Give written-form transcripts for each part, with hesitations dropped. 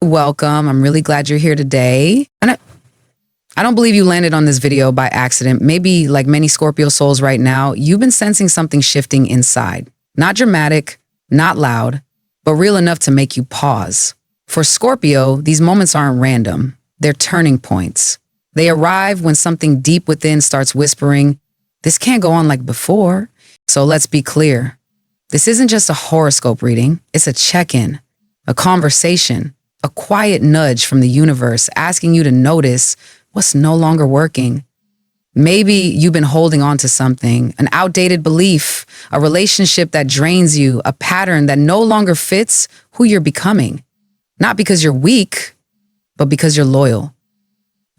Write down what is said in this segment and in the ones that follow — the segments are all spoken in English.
Welcome. I'm really glad you're here today. And I don't believe you landed on this video by accident. Maybe like many Scorpio souls right now, you've been sensing something shifting inside. Not dramatic, not loud, but real enough to make you pause. For Scorpio, these moments aren't random. They're turning points. They arrive when something deep within starts whispering, this can't go on like before. So let's be clear. This isn't just a horoscope reading. It's a check-in, a conversation, a quiet nudge from the universe asking you to notice what's no longer working. Maybe you've been holding on to something, an outdated belief, a relationship that drains you, a pattern that no longer fits who you're becoming. Not because you're weak, but because you're loyal.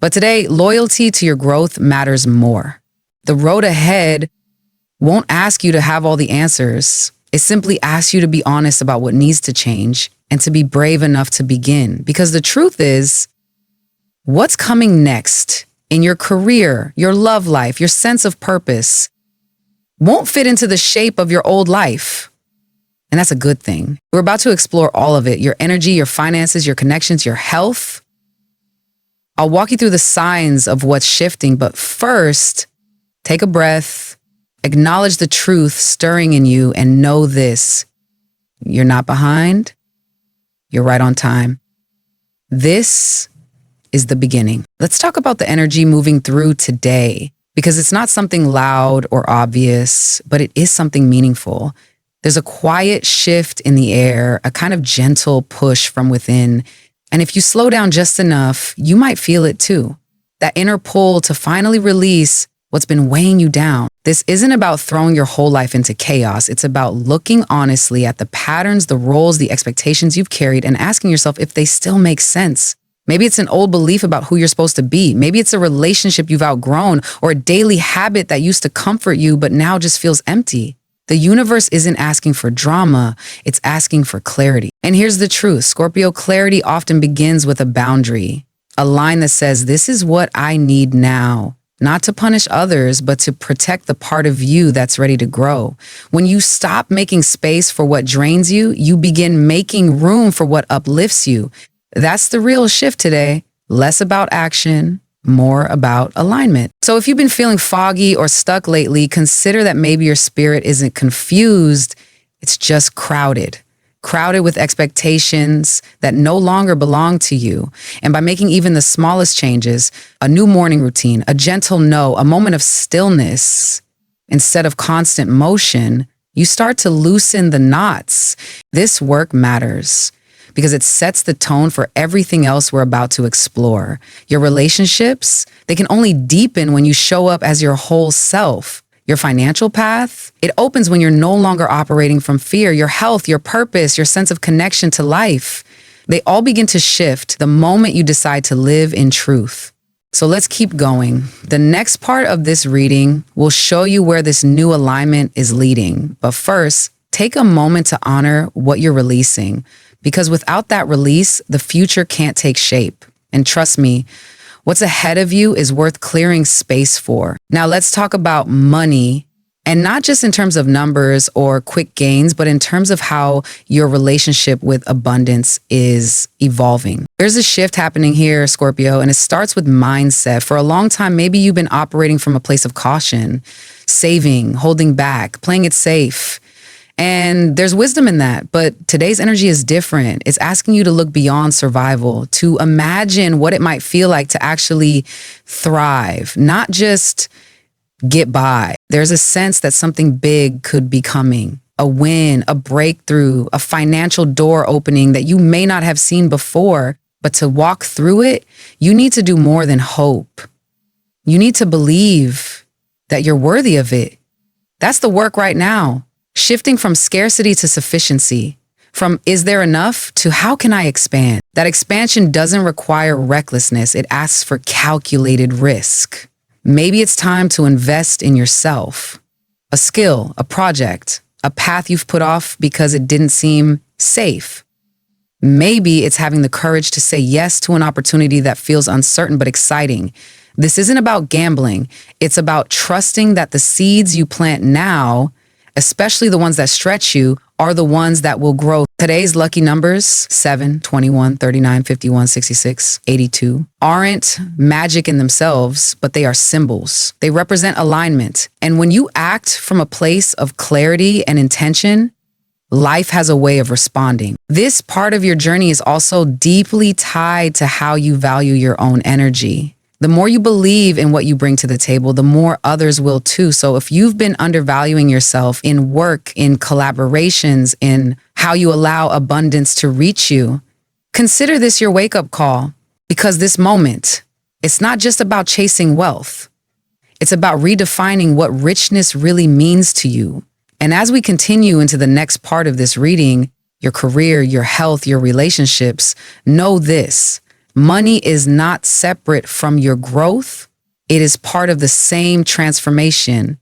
But today, loyalty to your growth matters more. The road ahead won't ask you to have all the answers. It simply asks you to be honest about what needs to change and to be brave enough to begin. Because the truth is, what's coming next in your career, your love life, your sense of purpose won't fit into the shape of your old life. And that's a good thing. We're about to explore all of it, your energy, your finances, your connections, your health. I'll walk you through the signs of what's shifting, but first, take a breath, acknowledge the truth stirring in you, and know this. You're not behind. You're right on time. This is the beginning. Let's talk about the energy moving through today, because it's not something loud or obvious, but it is something meaningful. There's a quiet shift in the air, a kind of gentle push from within. And if you slow down just enough, you might feel it too. That inner pull to finally release what's been weighing you down. This isn't about throwing your whole life into chaos. It's about looking honestly at the patterns, the roles, the expectations you've carried and asking yourself if they still make sense. Maybe it's an old belief about who you're supposed to be. Maybe it's a relationship you've outgrown or a daily habit that used to comfort you but now just feels empty. The universe isn't asking for drama, it's asking for clarity. And here's the truth, Scorpio, clarity often begins with a boundary, a line that says, this is what I need now. Not to punish others, but to protect the part of you that's ready to grow. When you stop making space for what drains you, you begin making room for what uplifts you. That's the real shift today. Less about action, more about alignment. So if you've been feeling foggy or stuck lately, consider that maybe your spirit isn't confused. It's just crowded with expectations that no longer belong to you. And by making even the smallest changes, a new morning routine, a gentle no, a moment of stillness, instead of constant motion, you start to loosen the knots. This work matters because it sets the tone for everything else we're about to explore. Your relationships, they can only deepen when you show up as your whole self. Your financial path, it opens when you're no longer operating from fear. Your health, your purpose, your sense of connection to life, they all begin to shift the moment you decide to live in truth. So let's keep going. The next part of this reading will show you where this new alignment is leading. But first, take a moment to honor what you're releasing, because without that release, the future can't take shape. And trust me, what's ahead of you is worth clearing space for. Now let's talk about money, and not just in terms of numbers or quick gains, but in terms of how your relationship with abundance is evolving. There's a shift happening here, Scorpio, and it starts with mindset. For a long time, maybe you've been operating from a place of caution, saving, holding back, playing it safe. And there's wisdom in that, but today's energy is different. It's asking you to look beyond survival, to imagine what it might feel like to actually thrive, not just get by. There's a sense that something big could be coming, a win, a breakthrough, a financial door opening that you may not have seen before, but to walk through it, you need to do more than hope. You need to believe that you're worthy of it. That's the work right now. Shifting from scarcity to sufficiency, from is there enough to how can I expand? That expansion doesn't require recklessness. It asks for calculated risk. Maybe it's time to invest in yourself, a skill, a project, a path you've put off because it didn't seem safe. Maybe it's having the courage to say yes to an opportunity that feels uncertain but exciting. This isn't about gambling. It's about trusting that the seeds you plant now, especially the ones that stretch you, are the ones that will grow. Today's lucky numbers, 7, 21, 39, 51, 66, 82, aren't magic in themselves, but they are symbols. They represent alignment. And when you act from a place of clarity and intention, life has a way of responding. This part of your journey is also deeply tied to how you value your own energy. The more you believe in what you bring to the table, the more others will too. So if you've been undervaluing yourself in work, in collaborations, in how you allow abundance to reach you, consider this your wake-up call, because this moment, it's not just about chasing wealth. It's about redefining what richness really means to you. And as we continue into the next part of this reading, your career, your health, your relationships, know this: money is not separate from your growth. It is part of the same transformation.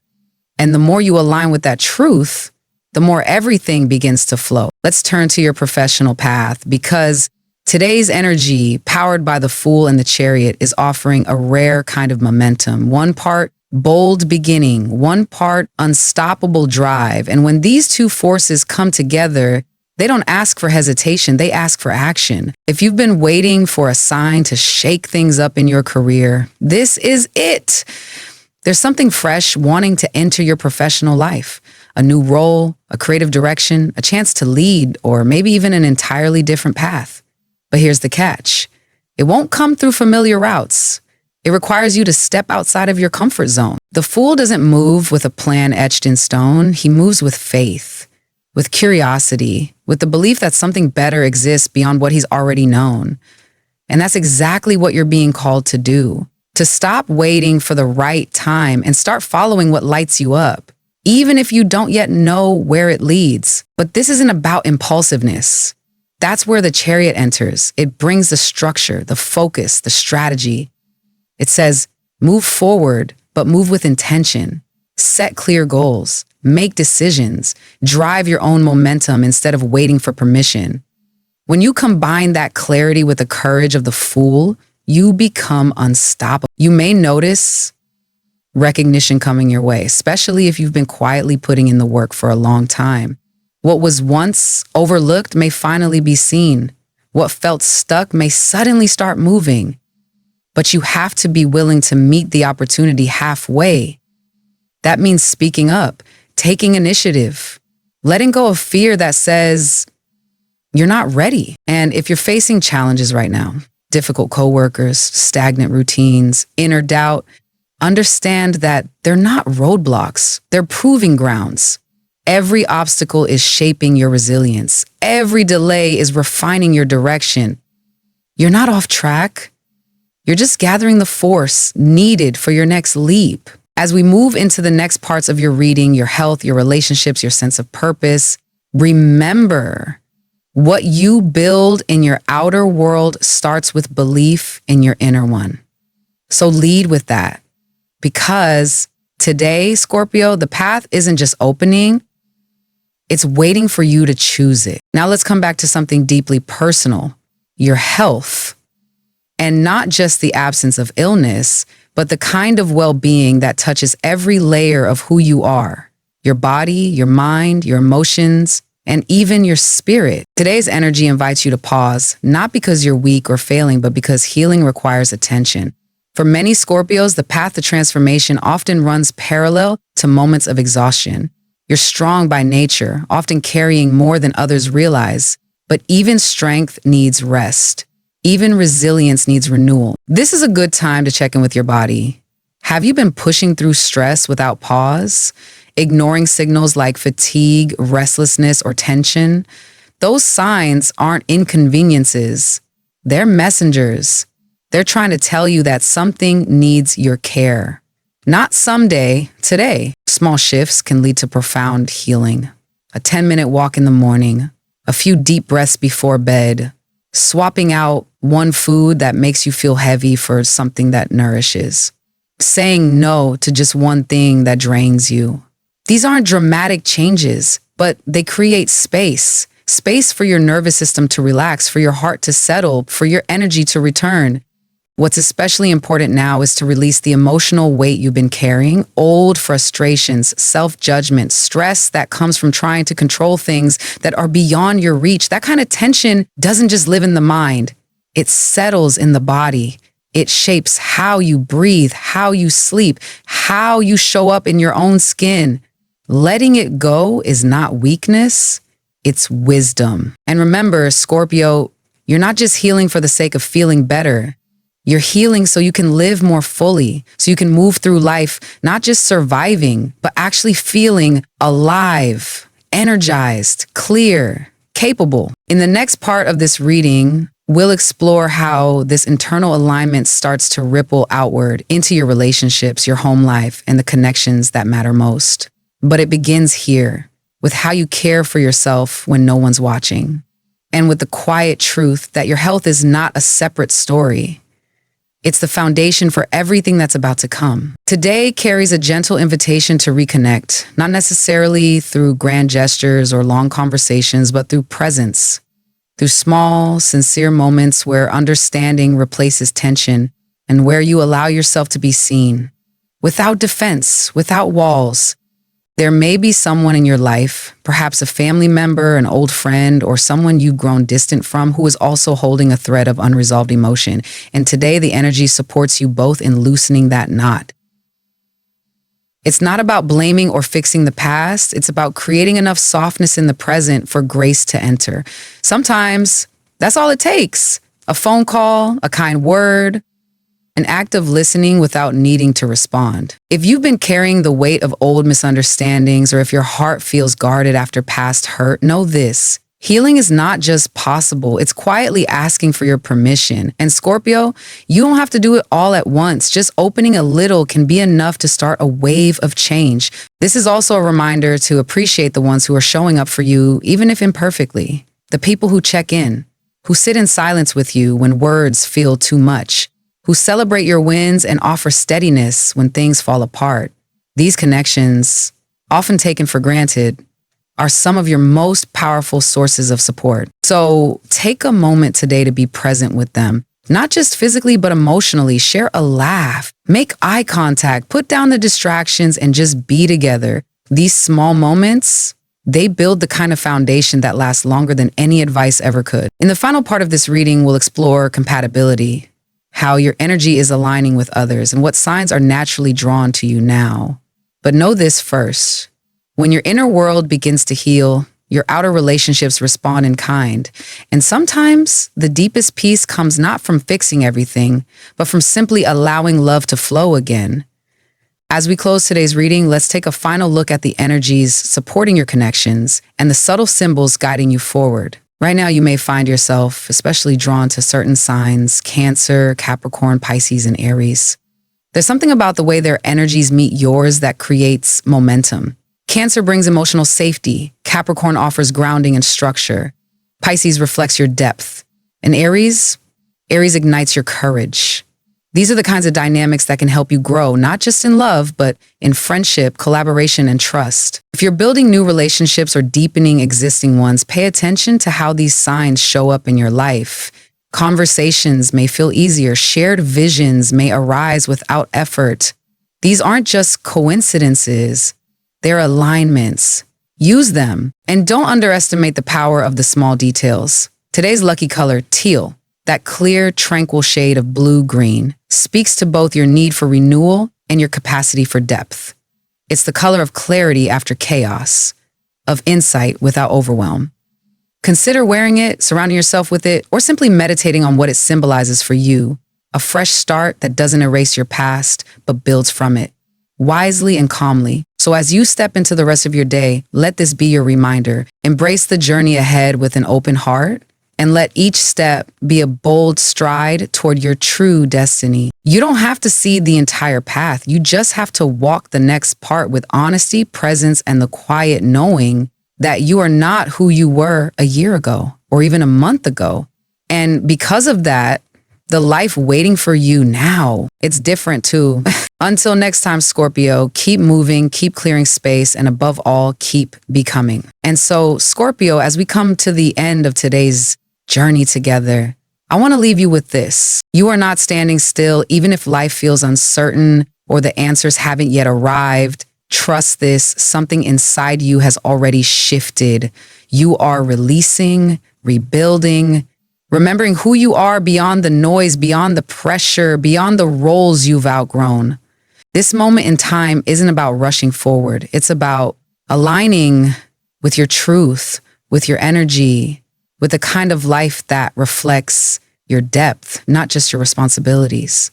And the more you align with that truth, the more everything begins to flow. Let's turn to your professional path, because today's energy, powered by the Fool and the Chariot, is offering a rare kind of momentum. One part bold beginning, one part unstoppable drive. And when these two forces come together, they don't ask for hesitation, they ask for action. If you've been waiting for a sign to shake things up in your career, this is it. There's something fresh wanting to enter your professional life, a new role, a creative direction, a chance to lead, or maybe even an entirely different path. But here's the catch. It won't come through familiar routes. It requires you to step outside of your comfort zone. The Fool doesn't move with a plan etched in stone. He moves with faith, with curiosity, with the belief that something better exists beyond what he's already known. And that's exactly what you're being called to do. To stop waiting for the right time and start following what lights you up, even if you don't yet know where it leads. But this isn't about impulsiveness. That's where the Chariot enters. It brings the structure, the focus, the strategy. It says, move forward, but move with intention. Set clear goals, make decisions, drive your own momentum instead of waiting for permission. When you combine that clarity with the courage of the Fool, you become unstoppable. You may notice recognition coming your way, especially if you've been quietly putting in the work for a long time. What was once overlooked may finally be seen. What felt stuck may suddenly start moving. But you have to be willing to meet the opportunity halfway. That means speaking up, taking initiative, letting go of fear that says you're not ready. And if you're facing challenges right now, difficult coworkers, stagnant routines, inner doubt, understand that they're not roadblocks, they're proving grounds. Every obstacle is shaping your resilience. Every delay is refining your direction. You're not off track. You're just gathering the force needed for your next leap. As we move into the next parts of your reading, your health, your relationships, your sense of purpose, remember, what you build in your outer world starts with belief in your inner one. So lead with that, because today, Scorpio, the path isn't just opening, it's waiting for you to choose it. Now let's come back to something deeply personal, your health. And not just the absence of illness, but the kind of well-being that touches every layer of who you are, your body, your mind, your emotions, and even your spirit. Today's energy invites you to pause, not because you're weak or failing, but because healing requires attention. For many Scorpios, the path to transformation often runs parallel to moments of exhaustion. You're strong by nature, often carrying more than others realize, but even strength needs rest. Even resilience needs renewal. This is a good time to check in with your body. Have you been pushing through stress without pause? Ignoring signals like fatigue, restlessness, or tension? Those signs aren't inconveniences. They're messengers. They're trying to tell you that something needs your care. Not someday, today. Small shifts can lead to profound healing. A 10-minute walk in the morning, a few deep breaths before bed, swapping out one food that makes you feel heavy for something that nourishes, saying no to just one thing that drains you. These aren't dramatic changes, but they create space for your nervous system to relax, for your heart to settle, for your energy to return. What's especially important now is to release the emotional weight you've been carrying, old frustrations, self-judgment, stress that comes from trying to control things that are beyond your reach. That kind of tension doesn't just live in the mind. It settles in the body. It shapes how you breathe, how you sleep, how you show up in your own skin. Letting it go is not weakness, it's wisdom. And remember, Scorpio, you're not just healing for the sake of feeling better. You're healing so you can live more fully, so you can move through life, not just surviving, but actually feeling alive, energized, clear, capable. In the next part of this reading, we'll explore how this internal alignment starts to ripple outward into your relationships, your home life, and the connections that matter most. But it begins here, with how you care for yourself when no one's watching, and with the quiet truth that your health is not a separate story. It's the foundation for everything that's about to come. Today carries a gentle invitation to reconnect, not necessarily through grand gestures or long conversations, but through presence, through small, sincere moments where understanding replaces tension and where you allow yourself to be seen, without defense, without walls. There may be someone in your life, perhaps a family member, an old friend, or someone you've grown distant from who is also holding a thread of unresolved emotion. And today the energy supports you both in loosening that knot. It's not about blaming or fixing the past. It's about creating enough softness in the present for grace to enter. Sometimes that's all it takes. A phone call, a kind word, an act of listening without needing to respond. If you've been carrying the weight of old misunderstandings, or if your heart feels guarded after past hurt, know this: healing is not just possible, it's quietly asking for your permission. And Scorpio, you don't have to do it all at once. Just opening a little can be enough to start a wave of change. This is also a reminder to appreciate the ones who are showing up for you, even if imperfectly. The people who check in, who sit in silence with you when words feel too much, who celebrate your wins and offer steadiness when things fall apart. These connections, often taken for granted, are some of your most powerful sources of support. So take a moment today to be present with them, not just physically, but emotionally. Share a laugh, make eye contact, put down the distractions, and just be together. These small moments, they build the kind of foundation that lasts longer than any advice ever could. In the final part of this reading, we'll explore compatibility, how your energy is aligning with others, and what signs are naturally drawn to you now. But know this first: when your inner world begins to heal, your outer relationships respond in kind. And sometimes the deepest peace comes not from fixing everything, but from simply allowing love to flow again. As we close today's reading, let's take a final look at the energies supporting your connections and the subtle symbols guiding you forward. Right now, you may find yourself especially drawn to certain signs: Cancer, Capricorn, Pisces, and Aries. There's something about the way their energies meet yours that creates momentum. Cancer brings emotional safety. Capricorn offers grounding and structure. Pisces reflects your depth. And Aries ignites your courage. These are the kinds of dynamics that can help you grow, not just in love, but in friendship, collaboration, and trust. If you're building new relationships or deepening existing ones, pay attention to how these signs show up in your life. Conversations may feel easier. Shared visions may arise without effort. These aren't just coincidences. They're alignments. Use them, and don't underestimate the power of the small details. Today's lucky color, teal, that clear, tranquil shade of blue-green, speaks to both your need for renewal and your capacity for depth. It's the color of clarity after chaos, of insight without overwhelm. Consider wearing it, surrounding yourself with it, or simply meditating on what it symbolizes for you. A fresh start that doesn't erase your past, but builds from it, wisely and calmly. So as you step into the rest of your day, let this be your reminder. Embrace the journey ahead with an open heart, and let each step be a bold stride toward your true destiny. You don't have to see the entire path. You just have to walk the next part with honesty, presence, and the quiet knowing that you are not who you were a year ago or even a month ago. And because of that, the life waiting for you now, it's different too. Until next time, Scorpio, keep moving, keep clearing space, and above all, keep becoming. And so, Scorpio, as we come to the end of today's journey together, I want to leave you with this. You are not standing still, even if life feels uncertain or the answers haven't yet arrived. Trust this, something inside you has already shifted. You are releasing, rebuilding, remembering who you are beyond the noise, beyond the pressure, beyond the roles you've outgrown. This moment in time isn't about rushing forward. It's about aligning with your truth, with your energy, with the kind of life that reflects your depth, not just your responsibilities.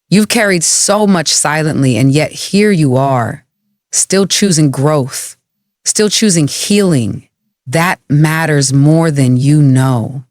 You've carried so much silently, and yet here you are, still choosing growth, still choosing healing. That matters more than you know.